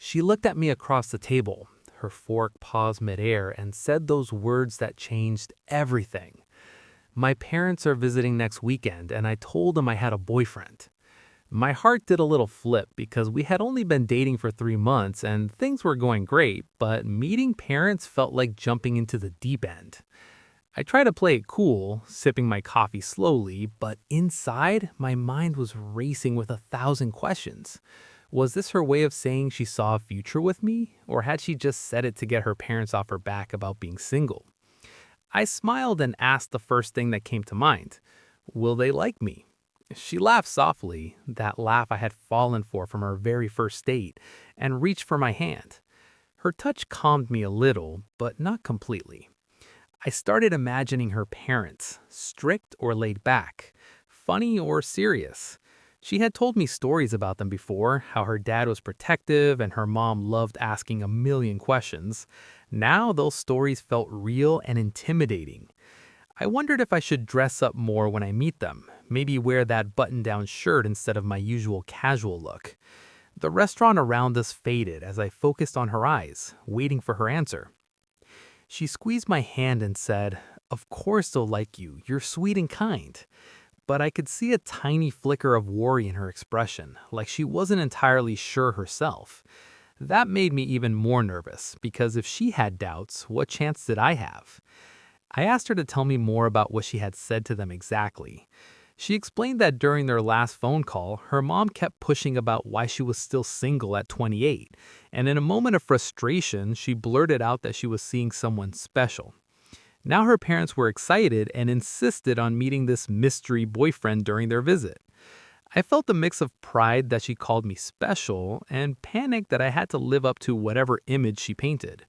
She looked at me across the table. Her fork paused midair and said those words that changed everything. My parents are visiting next weekend, and I told them I had a boyfriend. My heart did a little flip because we had only been dating for 3 months and things were going great, but meeting parents felt like jumping into the deep end. I tried to play it cool, sipping my coffee slowly, but inside, my mind was racing with 1,000 questions. Was this her way of saying she saw a future with me, or had she just said it to get her parents off her back about being single? I smiled and asked the first thing that came to mind. Will they like me? She laughed softly, that laugh I had fallen for from our very first date, and reached for my hand. Her touch calmed me a little, but not completely. I started imagining her parents, strict or laid back, funny or serious. She had told me stories about them before, how her dad was protective and her mom loved asking a million questions. Now those stories felt real and intimidating. I wondered if I should dress up more when I meet them, maybe wear that button-down shirt instead of my usual casual look. The restaurant around us faded as I focused on her eyes, waiting for her answer. She squeezed my hand and said, "Of course they'll like you, you're sweet and kind." But I could see a tiny flicker of worry in her expression, like she wasn't entirely sure herself. That made me even more nervous, because if she had doubts, what chance did I have? I asked her to tell me more about what she had said to them exactly. She explained that during their last phone call, her mom kept pushing about why she was still single at 28, and in a moment of frustration, she blurted out that she was seeing someone special. Now her parents were excited and insisted on meeting this mystery boyfriend during their visit. I felt a mix of pride that she called me special and panic that I had to live up to whatever image she painted.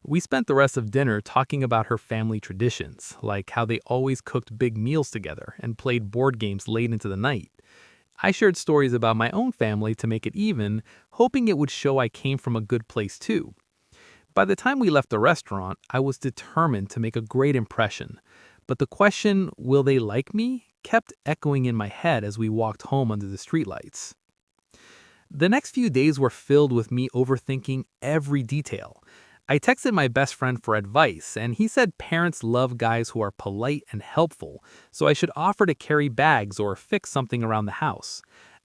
We spent the rest of dinner talking about her family traditions, like how they always cooked big meals together and played board games late into the night. I shared stories about my own family to make it even, hoping it would show I came from a good place too. By the time we left the restaurant, I was determined to make a great impression. But the question, will they like me, kept echoing in my head as we walked home under the streetlights. The next few days were filled with me overthinking every detail. I texted my best friend for advice, and he said parents love guys who are polite and helpful, so I should offer to carry bags or fix something around the house.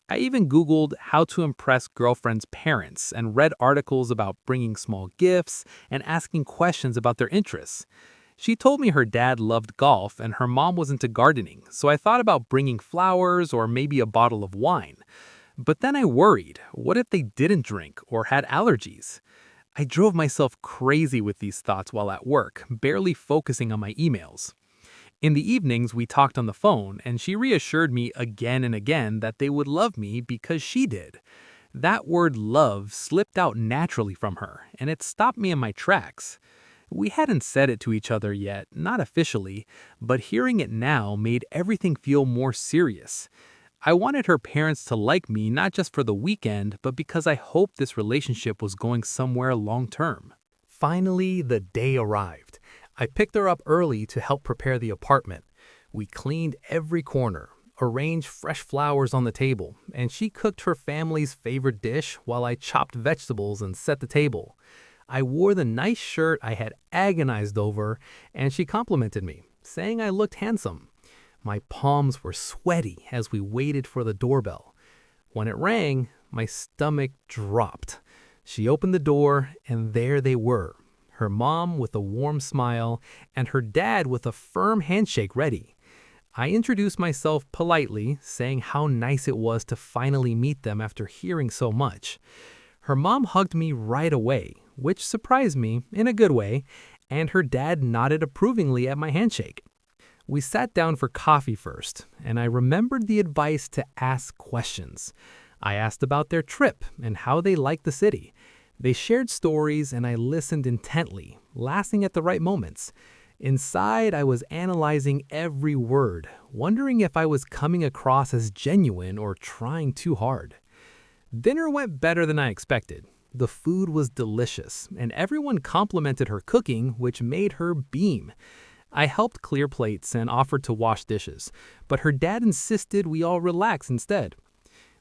I even Googled how to impress girlfriends' parents and read articles about bringing small gifts and asking questions about their interests. She told me her dad loved golf and her mom was into gardening, so I thought about bringing flowers or maybe a bottle of wine. But then I worried, what if they didn't drink or had allergies? I drove myself crazy with these thoughts while at work, barely focusing on my emails. In the evenings, we talked on the phone, and she reassured me again and again that they would love me because she did. That word love slipped out naturally from her, and it stopped me in my tracks. We hadn't said it to each other yet, not officially, but hearing it now made everything feel more serious. I wanted her parents to like me not just for the weekend, but because I hoped this relationship was going somewhere long term. Finally, the day arrived. I picked her up early to help prepare the apartment. We cleaned every corner, arranged fresh flowers on the table, and she cooked her family's favorite dish while I chopped vegetables and set the table. I wore the nice shirt I had agonized over, and she complimented me, saying I looked handsome. My palms were sweaty as we waited for the doorbell. When it rang, my stomach dropped. She opened the door, and there they were, her mom with a warm smile and her dad with a firm handshake ready. I introduced myself politely, saying how nice it was to finally meet them after hearing so much. Her mom hugged me right away, which surprised me in a good way, and her dad nodded approvingly at my handshake. We sat down for coffee first, and I remembered the advice to ask questions. I asked about their trip and how they liked the city. They shared stories, and I listened intently, laughing at the right moments. Inside, I was analyzing every word, wondering if I was coming across as genuine or trying too hard. Dinner went better than I expected. The food was delicious, and everyone complimented her cooking, which made her beam. I helped clear plates and offered to wash dishes, but her dad insisted we all relax instead.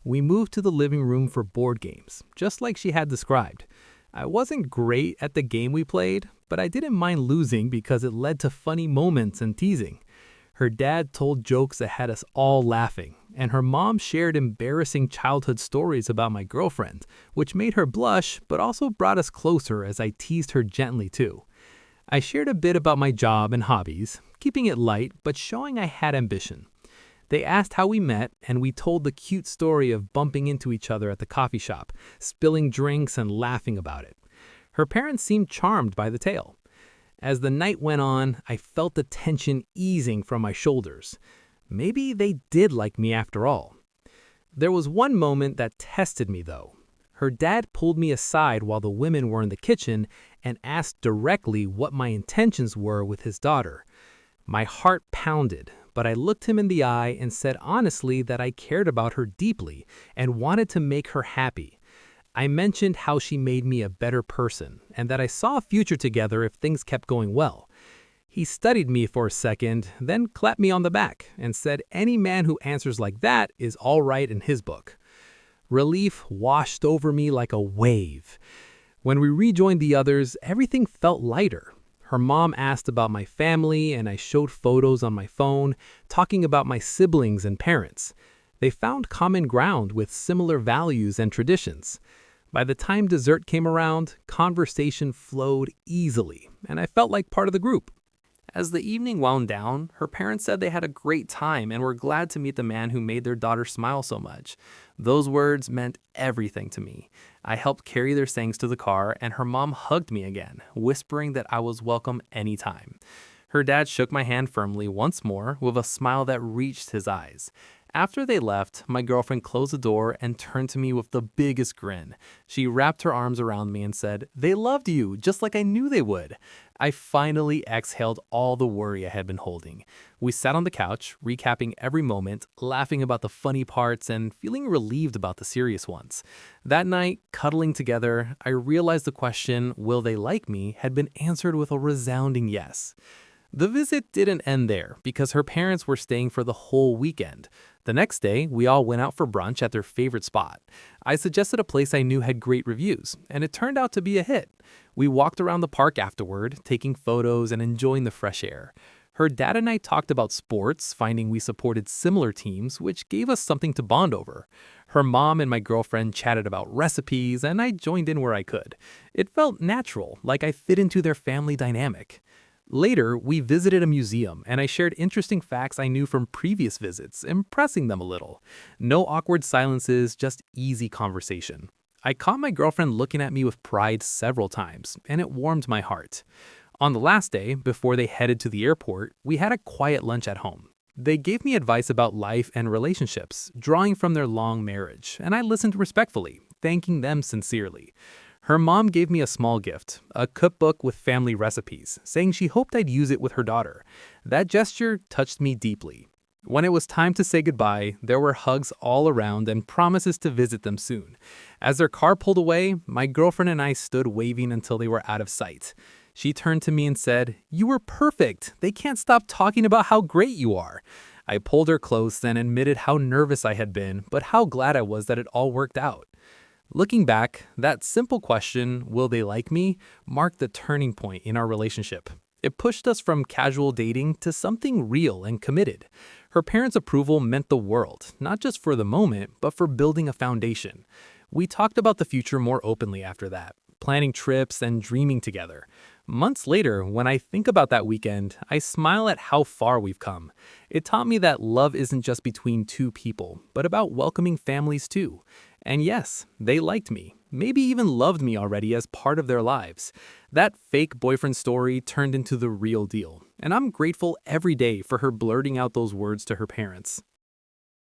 We moved to the living room for board games, just like she had described. I wasn't great at the game we played, but I didn't mind losing because it led to funny moments and teasing. Her dad told jokes that had us all laughing, and her mom shared embarrassing childhood stories about my girlfriend, which made her blush but also brought us closer as I teased her gently too. I shared a bit about my job and hobbies, keeping it light but showing I had ambition. They asked how we met, and we told the cute story of bumping into each other at the coffee shop, spilling drinks and laughing about it. Her parents seemed charmed by the tale. As the night went on, I felt the tension easing from my shoulders. Maybe they did like me after all. There was one moment that tested me, though. Her dad pulled me aside while the women were in the kitchen and asked directly what my intentions were with his daughter. My heart pounded, but I looked him in the eye and said honestly that I cared about her deeply and wanted to make her happy. I mentioned how she made me a better person and that I saw a future together if things kept going well. He studied me for a second, then clapped me on the back and said any man who answers like that is all right in his book. Relief washed over me like a wave. When we rejoined the others, everything felt lighter. Her mom asked about my family and I showed photos on my phone, talking about my siblings and parents. They found common ground with similar values and traditions. By the time dessert came around, conversation flowed easily, and I felt like part of the group. As the evening wound down, her parents said they had a great time and were glad to meet the man who made their daughter smile so much. Those words meant everything to me. I helped carry their sayings to the car, and her mom hugged me again, whispering that I was welcome anytime. Her dad shook my hand firmly once more with a smile that reached his eyes. After they left, my girlfriend closed the door and turned to me with the biggest grin. She wrapped her arms around me and said, "They loved you, just like I knew they would." I finally exhaled all the worry I had been holding. We sat on the couch, recapping every moment, laughing about the funny parts and feeling relieved about the serious ones. That night, cuddling together, I realized the question, "Will they like me?" had been answered with a resounding yes. The visit didn't end there because her parents were staying for the whole weekend. The next day, we all went out for brunch at their favorite spot. I suggested a place I knew had great reviews, and it turned out to be a hit. We walked around the park afterward, taking photos and enjoying the fresh air. Her dad and I talked about sports, finding we supported similar teams, which gave us something to bond over. Her mom and my girlfriend chatted about recipes, and I joined in where I could. It felt natural, like I fit into their family dynamic. Later, we visited a museum, and I shared interesting facts I knew from previous visits, impressing them a little. No awkward silences, just easy conversation. I caught my girlfriend looking at me with pride several times, and it warmed my heart. On the last day, before they headed to the airport, we had a quiet lunch at home. They gave me advice about life and relationships, drawing from their long marriage, and I listened respectfully, thanking them sincerely. Her mom gave me a small gift, a cookbook with family recipes, saying she hoped I'd use it with her daughter. That gesture touched me deeply. When it was time to say goodbye, there were hugs all around and promises to visit them soon. As their car pulled away, my girlfriend and I stood waving until they were out of sight. She turned to me and said, "You were perfect. They can't stop talking about how great you are." I pulled her close and admitted how nervous I had been, but how glad I was that it all worked out. Looking back, that simple question, "Will they like me?" marked the turning point in our relationship. It pushed us from casual dating to something real and committed. Her parents' approval meant the world, not just for the moment, but for building a foundation. We talked about the future more openly after that, planning trips and dreaming together. Months later, when I think about that weekend, I smile at how far we've come. It taught me that love isn't just between two people, but about welcoming families too. And yes, they liked me, maybe even loved me already as part of their lives. That fake boyfriend story turned into the real deal, and I'm grateful every day for her blurting out those words to her parents.